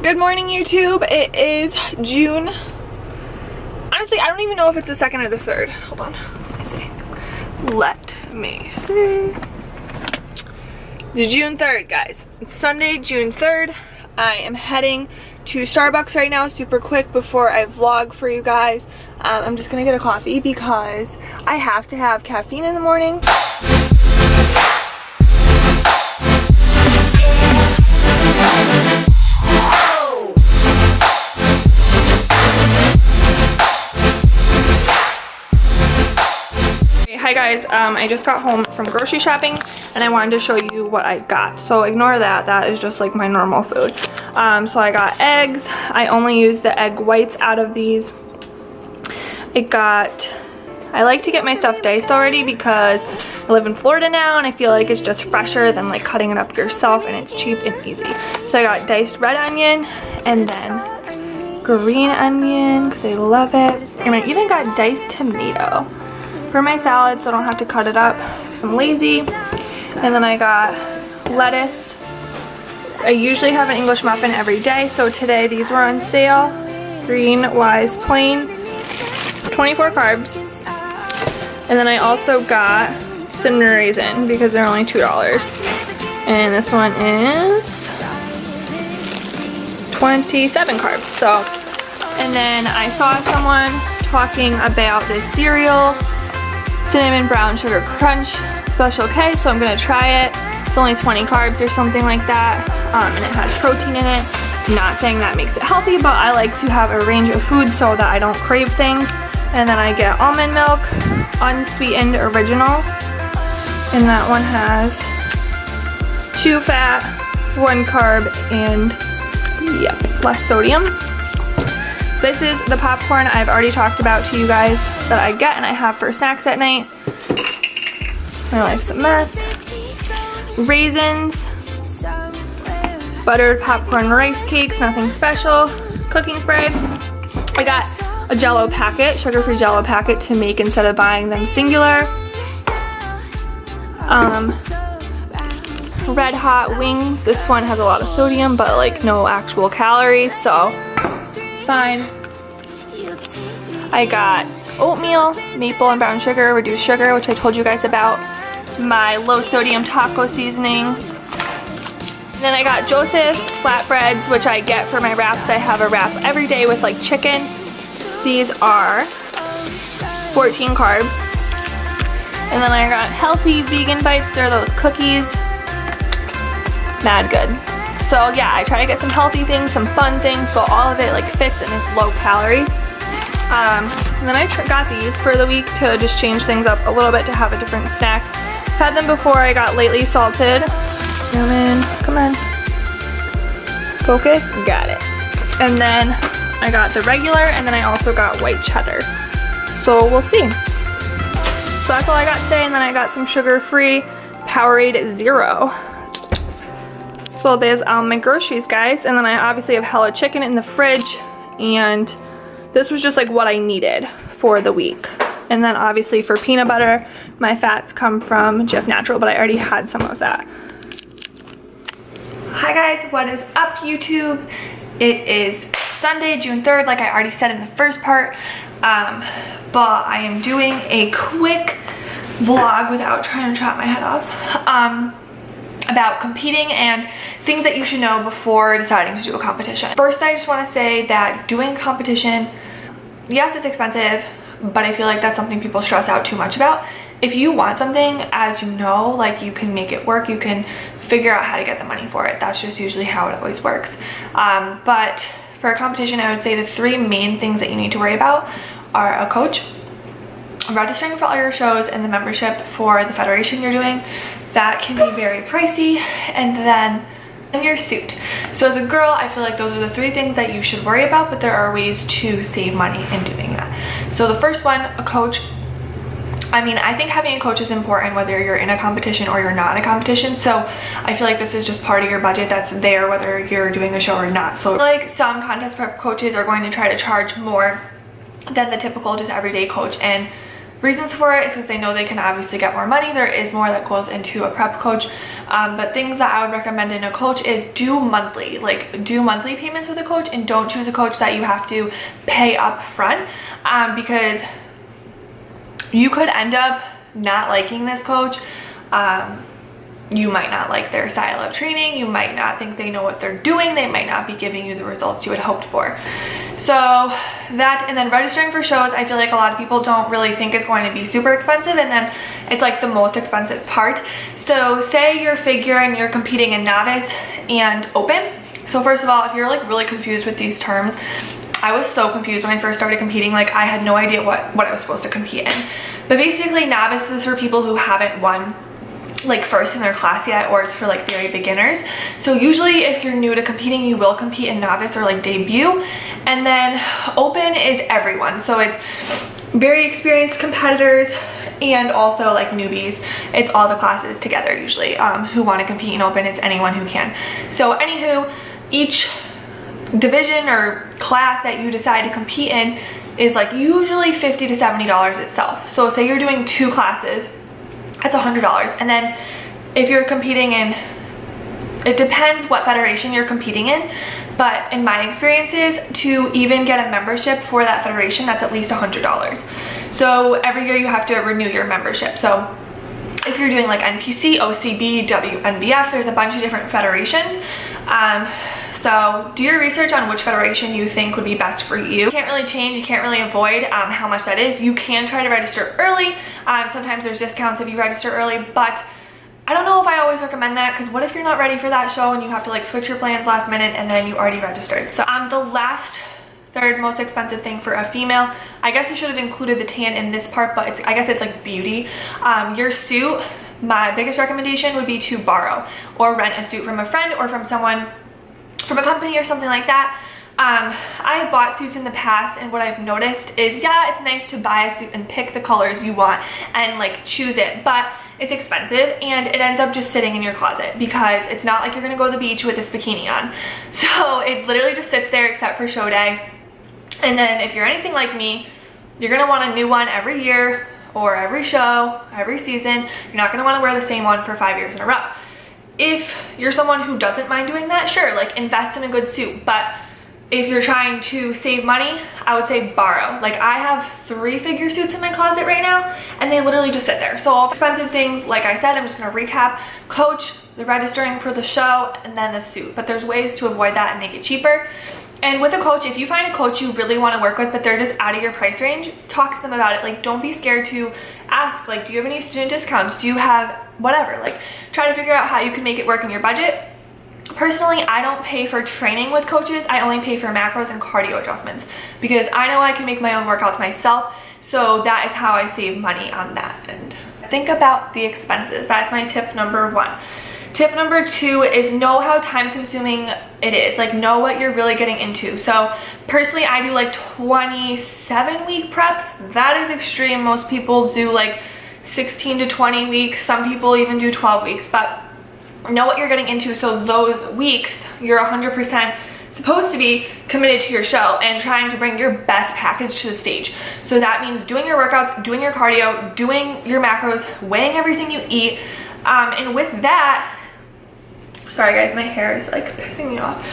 Good morning, YouTube. It is June. Honestly, I don't even know if it's the 2nd or the 3rd. Hold on. Let me see. It's June 3rd, guys. It's Sunday, June 3rd. I am heading to Starbucks right now, super quick before I vlog for you guys. I'm just gonna get a coffee because I have to have caffeine in the morning. Hi guys, I just got home from grocery shopping and I wanted to show you what I got. So ignore that, that is just like my normal food. So I got eggs. I only use the egg whites out of these. I like to get my stuff diced already because I live in Florida now and I feel like it's just fresher than like cutting it up yourself, and it's cheap and easy. So I got diced red onion and then green onion because I love it. And I even got diced tomato for my salad so I don't have to cut it up because I'm lazy. And then I got lettuce. I usually have an English muffin every day, so today these were on sale. Green Wise Plain, 24 carbs. And then I also got cinnamon raisin because they're only $2. And this one is 27 carbs. So, and then I saw someone talking about this cereal, Cinnamon Brown Sugar Crunch Special K, so I'm gonna try it. It's only 20 carbs or something like that, and it has protein in it. Not saying that makes it healthy, but I like to have a range of foods so that I don't crave things. And then I get almond milk, unsweetened original, and that one has 2 fat, 1 carb, and yep, less sodium. This is the popcorn I've already talked about to you guys that I get and I have for snacks at night. My life's a mess. Raisins, buttered popcorn rice cakes, nothing special. Cooking spray. I got a Jello packet, sugar-free Jello packet to make instead of buying them singular. Red Hot wings. This one has a lot of sodium but like no actual calories, so fine. I got oatmeal, maple and brown sugar, reduced sugar, which I told you guys about. My low sodium taco seasoning. And then I got Joseph's flatbreads, which I get for my wraps. I have a wrap every day with like chicken. These are 14 carbs. And then I got healthy vegan bites. They're those cookies. Mad good. So yeah, I try to get some healthy things, some fun things, but all of it like fits and is low calorie. And then I got these for the week to just change things up a little bit to have a different snack. I've had them before. I got lightly salted. Come on. Focus. Got it. And then I got the regular, and then I also got white cheddar. So we'll see. So that's all I got today, and then I got some sugar-free Powerade Zero. So there's my groceries, guys, and then I obviously have hella chicken in the fridge, and this was just like what I needed for the week. And then obviously for peanut butter, my fats come from Jif Natural, but I already had some of that. Hi guys, what is up YouTube? It is Sunday, June 3rd, like I already said in the first part, but I am doing a quick vlog without trying to chop my head off, about competing and things that you should know before deciding to do a competition. First, I just want to say that doing competition, yes, it's expensive, but I feel like that's something people stress out too much about. If you want something, as you know, like you can make it work, you can figure out how to get the money for it. That's just usually how it always works. But for a competition, I would say the 3 main things that you need to worry about are a coach, registering for all your shows, and the membership for the federation you're doing. That can be very pricey, and then your suit. So as a girl, I feel like those are the 3 things that you should worry about, but there are ways to save money in doing that. So the first one, a coach. I mean, I think having a coach is important whether you're in a competition or you're not in a competition. So I feel like this is just part of your budget that's there whether you're doing a show or not. So like some contest prep coaches are going to try to charge more than the typical just everyday coach, and reasons for it is because they know they can obviously get more money. There is more that goes into a prep coach, but things that I would recommend in a coach is do monthly payments with a coach, and don't choose a coach that you have to pay up front, because you could end up not liking this coach. You might not like their style of training. You might not think they know what they're doing. They might not be giving you the results you had hoped for. So that, and then registering for shows, I feel like a lot of people don't really think it's going to be super expensive, and then it's like the most expensive part. So say you're figure and you're competing in novice and open. So first of all, if you're like really confused with these terms, I was so confused when I first started competing. Like I had no idea what I was supposed to compete in. But basically novice is for people who haven't won like first in their class yet, or it's for like very beginners. So usually if you're new to competing, you will compete in novice or like debut. And then open is everyone. So it's very experienced competitors and also like newbies. It's all the classes together usually who want to compete in open. It's anyone who can. So anywho, each division or class that you decide to compete in is like usually $50 to $70 itself. So say you're doing 2 classes, that's $100. And then if you're competing in, it depends what federation you're competing in, but in my experiences, to even get a membership for that federation, that's at least $100. So every year you have to renew your membership. So if you're doing like NPC, OCB, WNBF, there's a bunch of different federations. So do your research on which federation you think would be best for you. You can't really change, you can't really avoid how much that is. You can try to register early. Sometimes there's discounts if you register early, but I don't know if I always recommend that, because what if you're not ready for that show and you have to like switch your plans last minute and then you already registered. So the last third most expensive thing for a female, I guess I should have included the tan in this part, but I guess it's like beauty. Your suit, my biggest recommendation would be to borrow or rent a suit from a friend or from someone from a company or something like that. I've bought suits in the past, and what I've noticed is, yeah, it's nice to buy a suit and pick the colors you want and like choose it, but it's expensive and it ends up just sitting in your closet, because it's not like you're gonna go to the beach with this bikini on. So it literally just sits there except for show day. And then if you're anything like me, you're gonna want a new one every year or every show, every season. You're not gonna wanna wear the same one for 5 years in a row. If you're someone who doesn't mind doing that, sure, like invest in a good suit. But if you're trying to save money, I would say borrow. Like I have 3 figure suits in my closet right now, and they literally just sit there. So all expensive things, like I said, I'm just gonna recap: coach, the registering for the show, and then the suit. But there's ways to avoid that and make it cheaper. And with a coach, if you find a coach you really want to work with, but they're just out of your price range, talk to them about it. Like, don't be scared to ask, like, do you have any student discounts? Do you have whatever? Like, try to figure out how you can make it work in your budget. Personally, I don't pay for training with coaches. I only pay for macros and cardio adjustments, because I know I can make my own workouts myself. So that is how I save money on that end. Think about the expenses. That's my tip number 1. Tip number 2 is know how time consuming it is. Like, know what you're really getting into. So personally, I do like 27-week preps. That is extreme. Most people do like 16 to 20 weeks. Some people even do 12 weeks, but know what you're getting into. So those weeks, you're 100% supposed to be committed to your show and trying to bring your best package to the stage. So that means doing your workouts, doing your cardio, doing your macros, weighing everything you eat. And with that, sorry guys, my hair is like pissing me off.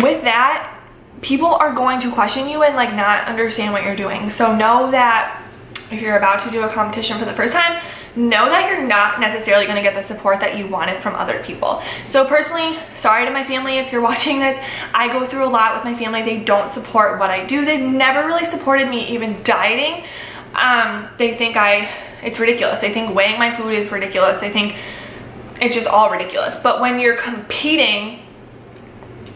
With that, people are going to question you and like not understand what you're doing. So know that if you're about to do a competition for the first time, know that you're not necessarily going to get the support that you wanted from other people. So personally, sorry to my family if you're watching this, I go through a lot with my family. They don't support what I do. They've never really supported me even dieting. They think it's ridiculous. They think weighing my food is ridiculous. They think it's just all ridiculous. But when you're competing,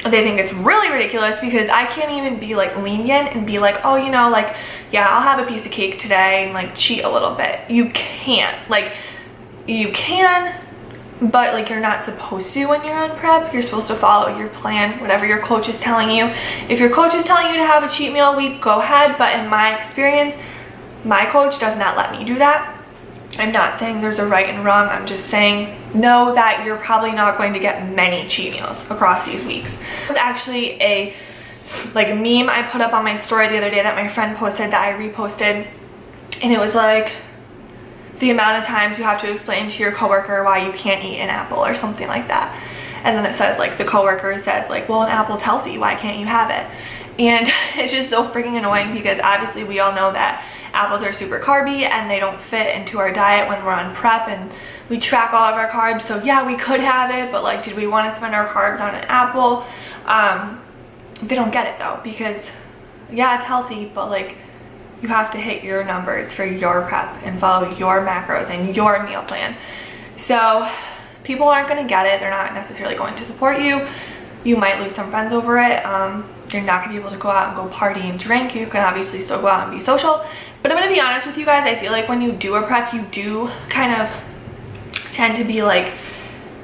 they think it's really ridiculous, because I can't even be like lenient and be like, oh, you know, like, yeah, I'll have a piece of cake today and like cheat a little bit. You can't. Like, you can, but like you're not supposed to when you're on prep. You're supposed to follow your plan, whatever your coach is telling you. If your coach is telling you to have a cheat meal a week, go ahead. But in my experience, my coach does not let me do that. I'm not saying there's a right and wrong. I'm just saying know that you're probably not going to get many cheat meals across these weeks. It was actually a like meme I put up on my story the other day that my friend posted that I reposted. and it was like the amount of times you have to explain to your coworker why you can't eat an apple or something like that. And then it says like the coworker says like, well, an apple's healthy, why can't you have it? And it's just so freaking annoying because obviously we all know that apples are super carby and they don't fit into our diet when we're on prep and we track all of our carbs. So yeah, we could have it, but like, did we want to spend our carbs on an apple? They don't get it though, because yeah, it's healthy, but like you have to hit your numbers for your prep and follow your macros and your meal plan. So people aren't going to get it. They're not necessarily going to support you. You might lose some friends over it. You're not going to be able to go out and go party and drink. You can obviously still go out and be social. But I'm going to be honest with you guys. I feel like when you do a prep, you do kind of tend to be like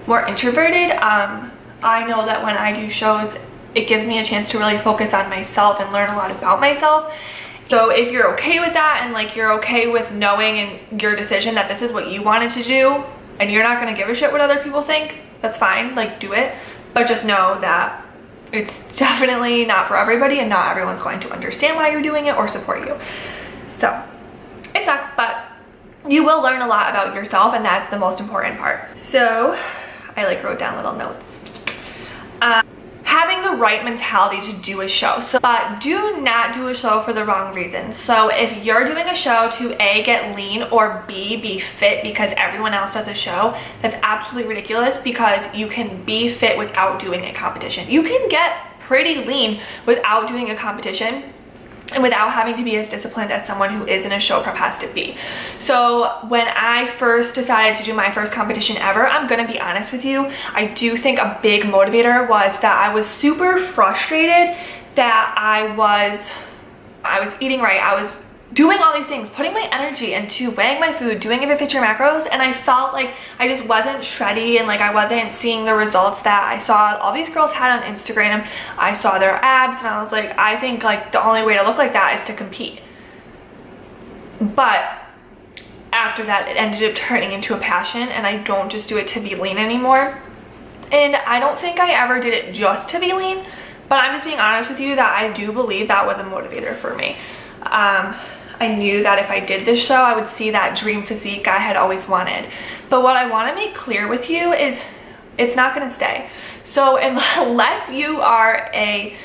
more introverted. I know that when I do shows, it gives me a chance to really focus on myself and learn a lot about myself. So if you're okay with that and like you're okay with knowing in your decision that this is what you wanted to do and you're not going to give a shit what other people think, that's fine. Like, do it. But just know that it's definitely not for everybody and not everyone's going to understand why you're doing it or support you. So it sucks, but you will learn a lot about yourself, and that's the most important part. So I like wrote down little notes. Having the right mentality to do a show. So, but do not do a show for the wrong reason. So if you're doing a show to A, get lean, or B, be fit because everyone else does a show, that's absolutely ridiculous, because you can be fit without doing a competition. You can get pretty lean without doing a competition and without having to be as disciplined as someone who is in a show prep has to be. So when I first decided to do my first competition ever, I'm gonna be honest with you, I do think a big motivator was that I was super frustrated that I was eating right, I was doing all these things, putting my energy into weighing my food, doing If It Fits Your Macros, and I felt like I just wasn't shreddy and like I wasn't seeing the results that I saw all these girls had on Instagram. I saw their abs and I was like, I think like the only way to look like that is to compete. But after that, it ended up turning into a passion, and I don't just do it to be lean anymore. And I don't think I ever did it just to be lean, but I'm just being honest with you that I do believe that was a motivator for me. I knew that if I did this show, I would see that dream physique I had always wanted. But what I want to make clear with you is it's not going to stay. So unless you are a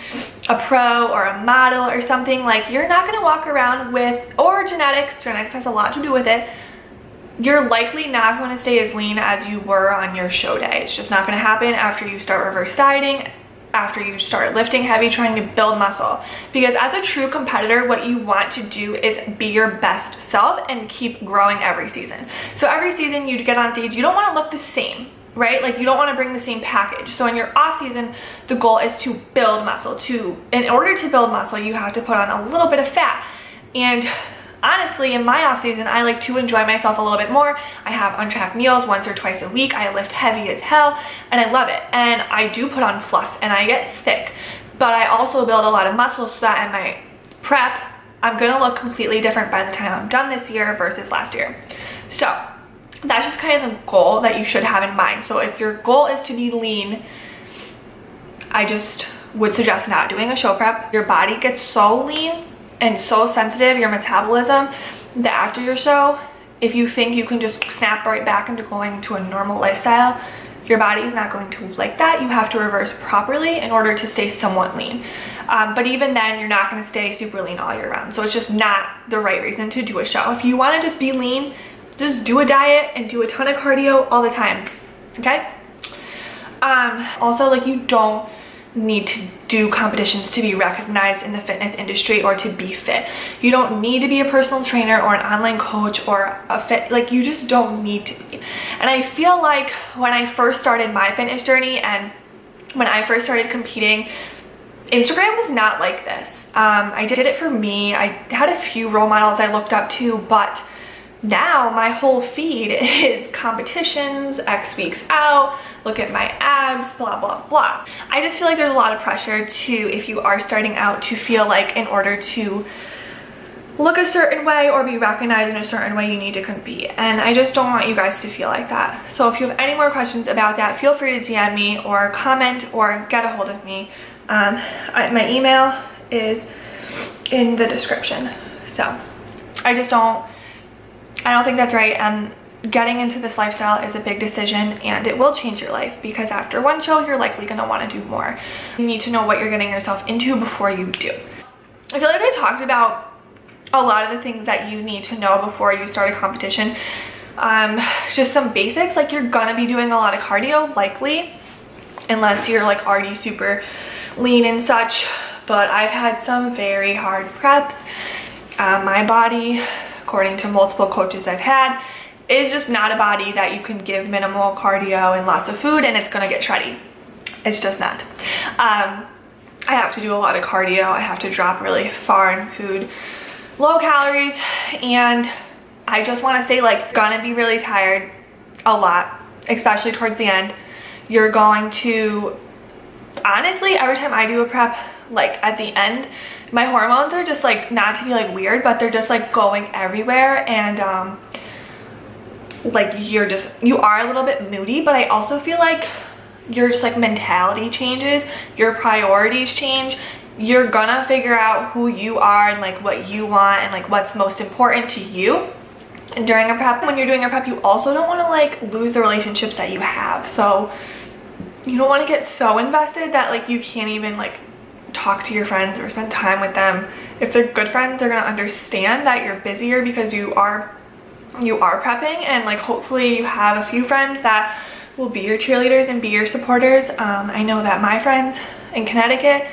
pro or a model or something, like you're not going to walk around with, or genetics has a lot to do with it, you're likely not going to stay as lean as you were on your show day. It's just not going to happen after you start reverse dieting, after you start lifting heavy, trying to build muscle. Because as a true competitor, what you want to do is be your best self and keep growing every season. So every season you get on stage, you don't want to look the same, right? Like you don't want to bring the same package. So in your off season, the goal is to build muscle. In order to build muscle, you have to put on a little bit of fat. And honestly, in my off season, I like to enjoy myself a little bit more. I have untracked meals once or twice a week. I lift heavy as hell and I love it. And I do put on fluff and I get thick, but I also build a lot of muscle so that in my prep, I'm gonna look completely different by the time I'm done this year versus last year. So that's just kind of the goal that you should have in mind. So if your goal is to be lean, I just would suggest not doing a show prep. Your body gets so lean and so sensitive, your metabolism, that after your show, if you think you can just snap right back into going to a normal lifestyle, your body is not going to like that. You have to reverse properly in order to stay somewhat lean. But even then, you're not going to stay super lean all year round. So it's just not the right reason to do a show. If you want to just be lean, just do a diet and do a ton of cardio all the time, okay? Also, like, you don't need to do competitions to be recognized in the fitness industry or to be fit. You don't need to be a personal trainer or an online coach or a fit, like you just don't need to be. And I feel like when I first started my fitness journey and when I first started competing, Instagram was not like this. I did it for me. I had a few role models I looked up to, but now my whole feed is competitions, X weeks out, look at my abs, blah, blah, blah. I just feel like there's a lot of pressure to, if you are starting out, to feel like in order to look a certain way or be recognized in a certain way, you need to compete. And I just don't want you guys to feel like that. So if you have any more questions about that, feel free to DM me or comment or get a hold of me. My email is in the description. So I just don't I don't think that's right, and getting into this lifestyle is a big decision, and it will change your life, because after one show you're likely going to want to do more. You need to know what you're getting yourself into before you do. I feel like I talked about a lot of the things that you need to know before you start a competition. Just some basics, like you're gonna be doing a lot of cardio likely, unless you're like already super lean and such, but I've had some very hard preps. My body, according to multiple coaches I've had, is just not a body that you can give minimal cardio and lots of food and it's gonna get shreddy. It's just not. I have to do a lot of cardio. I have to drop really far in food, low calories, and I just want to say, like, gonna be really tired a lot, especially towards the end. You're going to, honestly, every time I do a prep, like at the end, my hormones are just like, not to be like weird, but they're just like going everywhere, and like you are a little bit moody, but I also feel like your just like mentality changes, your priorities change. You're gonna figure out who you are and like what you want and like what's most important to you. And during a prep, when you're doing a prep, you also don't want to like lose the relationships that you have. So you don't want to get so invested that like you can't even like talk to your friends or spend time with them. If they're good friends, they're gonna understand that you're busier because you are prepping, and like hopefully you have a few friends that will be your cheerleaders and be your supporters. I know that my friends in Connecticut,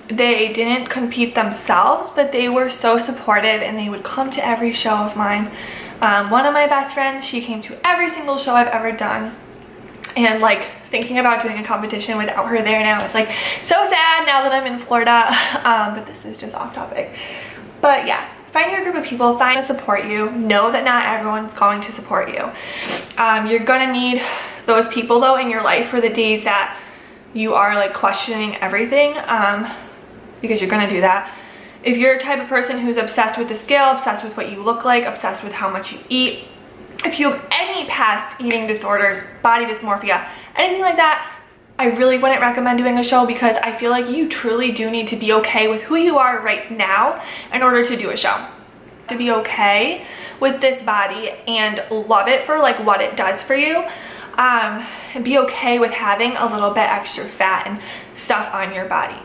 they didn't compete themselves, but they were so supportive and they would come to every show of mine. One of my best friends, she came to every single show I've ever done, and like thinking about doing a competition without her there now is like so sad now that I'm in Florida. But this is just off topic. But yeah, find your group of people, find to support you. Know that not everyone's going to support you. You're gonna need those people though in your life for the days that you are like questioning everything, because you're gonna do that. If you're a type of person who's obsessed with the scale, obsessed with what you look like, obsessed with how much you eat, if you have any past eating disorders, body dysmorphia, anything like that, I really wouldn't recommend doing a show, because I feel like you truly do need to be okay with who you are right now in order to do a show. To be okay with this body and love it for like what it does for you, and be okay with having a little bit extra fat and stuff on your body.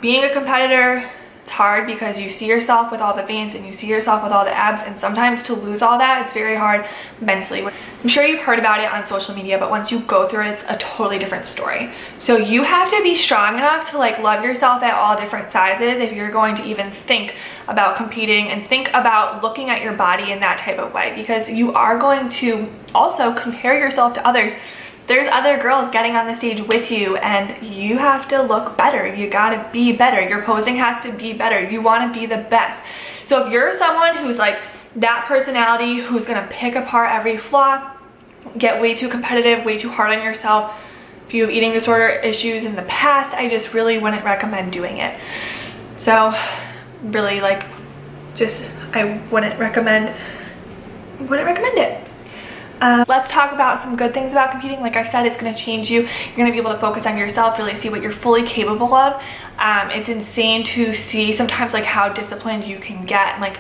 Being a competitor, it's hard because you see yourself with all the veins and you see yourself with all the abs, and sometimes to lose all that, it's very hard mentally. I'm sure you've heard about it on social media, but once you go through it, it's a totally different story. So you have to be strong enough to like love yourself at all different sizes if you're going to even think about competing and think about looking at your body in that type of way, because you are going to also compare yourself to others. There's other girls getting on the stage with you, and you have to look better. You gotta be better. Your posing has to be better. You wanna be the best. So if you're someone who's like that personality, who's gonna pick apart every flaw, get way too competitive, way too hard on yourself, if you have eating disorder issues in the past, I just really wouldn't recommend doing it. So really, like, just I wouldn't recommend it. Let's talk about some good things about competing. Like I've said, it's going to change you. You're going to be able to focus on yourself, really see what you're fully capable of. It's insane to see sometimes like how disciplined you can get. Like,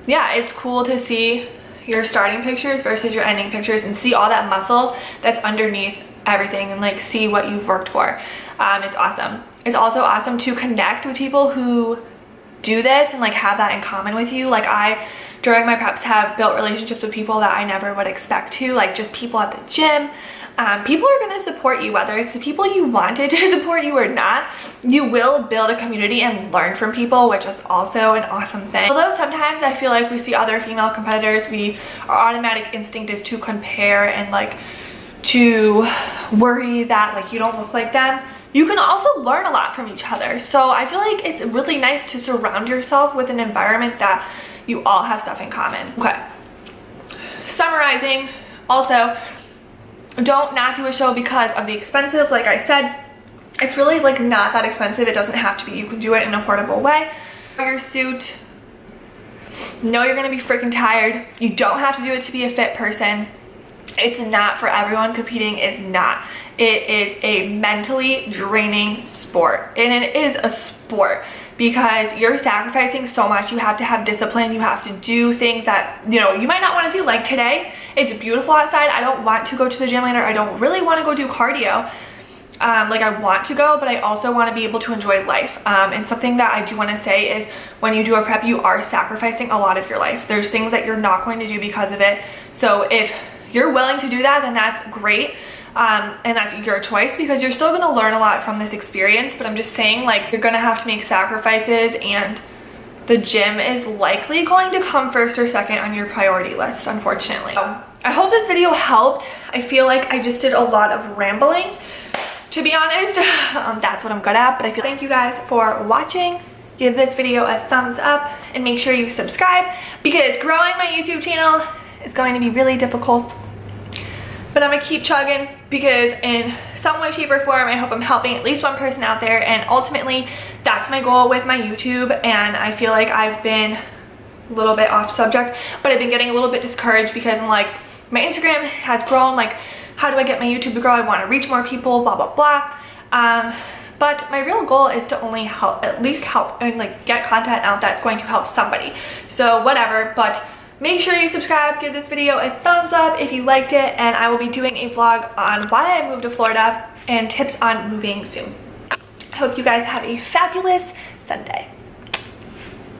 yeah, it's cool to see your starting pictures versus your ending pictures and see all that muscle that's underneath everything and like see what you've worked for. It's awesome. It's also awesome to connect with people who do this and like have that in common with you. Like during my preps have built relationships with people that I never would expect to, like just people at the gym. People are going to support you, whether it's the people you wanted to support you or not. You will build a community and learn from people, which is also an awesome thing. Although sometimes I feel like we see other female competitors, our automatic instinct is to compare and like to worry that like you don't look like them. You can also learn a lot from each other. So I feel like it's really nice to surround yourself with an environment that you all have stuff in common. Okay, summarizing, also don't not do a show because of the expensive. Like I said, it's really like not that expensive. It doesn't have to be. You can do it in an affordable way. Your suit, know you're gonna be freaking tired. You don't have to do it to be a fit person. It's not for everyone. Competing is not. it is a mentally draining sport, and it is a sport because you're sacrificing so much. You have to have discipline. You have to do things that, you know, you might not want to do. Like today, it's beautiful outside. I don't want to go to the gym later. I don't really want to go do cardio. Like I want to go, but I also want to be able to enjoy life. And something that I do want to say is when you do a prep, you are sacrificing a lot of your life. There's things that you're not going to do because of it. So if you're willing to do that, then that's great. And that's your choice, because you're still going to learn a lot from this experience. But I'm just saying, like, you're going to have to make sacrifices, and the gym is likely going to come first or second on your priority list, unfortunately. So I hope this video helped. I feel like I just did a lot of rambling, to be honest. That's what I'm good at. But I feel thank you guys for watching. Give this video a thumbs up and make sure you subscribe, because growing my YouTube channel is going to be really difficult. But I'm gonna keep chugging, because in some way, shape, or form, I hope I'm helping at least one person out there. And ultimately, that's my goal with my YouTube. And I feel like I've been a little bit off subject, but I've been getting a little bit discouraged because I'm like, my Instagram has grown. Like, how do I get my YouTube to grow? I want to reach more people, blah, blah, blah. But my real goal is to only help, at least help, and like get content out that's going to help somebody. So whatever, but make sure you subscribe, give this video a thumbs up if you liked it, and I will be doing a vlog on why I moved to Florida and tips on moving soon. I hope you guys have a fabulous Sunday.